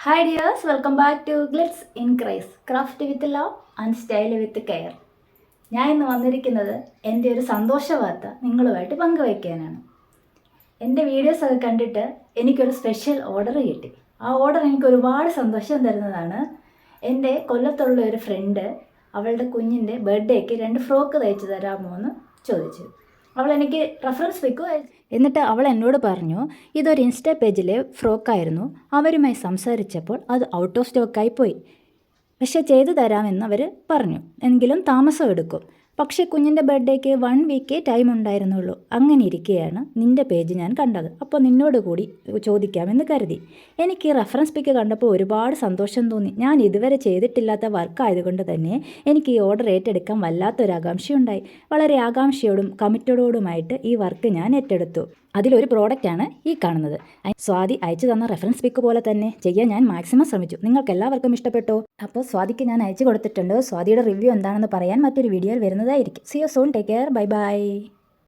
Hi dears, welcome back to glitz in cries craft with love and style with care. ഞാൻ ഇന്ന് വന്നിരിക്കുന്നത് എൻ്റെ ഒരു സന്തോഷ വാർത്ത നിങ്ങളുമായിട്ട് പങ്കുവയ്ക്കാനാണ്. എൻ്റെ വീഡിയോസൊക്കെ കണ്ടിട്ട് എനിക്കൊരു സ്പെഷ്യൽ ഓർഡർ കിട്ടി. ആ ഓർഡർ എനിക്ക് ഒരുപാട് സന്തോഷം തരുന്നതാണ്. എൻ്റെ കൊല്ലത്തുള്ള ഒരു ഫ്രണ്ട് അവളുടെ കുഞ്ഞിൻ്റെ ബർത്ത്ഡേക്ക് 2 ഫ്രോക്ക് തയ്ച്ചു തരാമോ എന്ന് ചോദിച്ചു. അവൾ എനിക്ക് റെഫറൻസ് പിക്ക് എന്നിട്ട് അവൾ എന്നോട് പറഞ്ഞു, ഇതൊരു ഇൻസ്റ്റാ പേജിലെ ഫ്രോക്കായിരുന്നു. അവരുമായി സംസാരിച്ചപ്പോൾ അത് ഔട്ട് ഓഫ് സ്റ്റോക്കായി പോയി. പക്ഷേ ചെയ്തു തരാമെന്ന് അവർ പറഞ്ഞു, എങ്കിലും താമസം എടുക്കും. പക്ഷേ കുഞ്ഞിൻ്റെ ബർത്ത്ഡേക്ക് 1 വീക്കേ ടൈം ഉണ്ടായിരുന്നുള്ളൂ. അങ്ങനെ ഇരിക്കുകയാണ് നിൻ്റെ പേജ് ഞാൻ കണ്ടത്. അപ്പോൾ നിന്നോട് കൂടി ചോദിക്കാമെന്ന് കരുതി. എനിക്ക് റെഫറൻസ് പിക്ക് കണ്ടപ്പോൾ ഒരുപാട് സന്തോഷം തോന്നി. ഞാൻ ഇതുവരെ ചെയ്തിട്ടില്ലാത്ത വർക്ക് ആയതുകൊണ്ട് തന്നെ എനിക്ക് ഈ ഓർഡർ ഏറ്റെടുക്കാൻ വല്ലാത്തൊരു ആകാംക്ഷയുണ്ടായി. വളരെ ആകാംക്ഷയോടും കമ്മിറ്റഡോടുമായിട്ട് ഈ വർക്ക് ഞാൻ ഏറ്റെടുത്തു. അതിലൊരു പ്രോഡക്റ്റാണ് ഈ കാണുന്നത്. സ്വാതി അയച്ചു തന്ന റെഫറൻസ് പിക്ക് പോലെ തന്നെ ചെയ്യാൻ ഞാൻ മാക്സിമം ശ്രമിച്ചു. നിങ്ങൾക്ക് എല്ലാവർക്കും ഇഷ്ടപ്പെട്ടോ? അപ്പോൾ സ്വാതിക്ക് ഞാൻ അയച്ചു കൊടുത്തിട്ടുണ്ട്. സ്വാതിയുടെ റിവ്യൂ എന്താണെന്ന് പറയാൻ മറ്റൊരു വീഡിയോയിൽ വരുന്നതായിരിക്കും. See you soon. Take care. Bye by.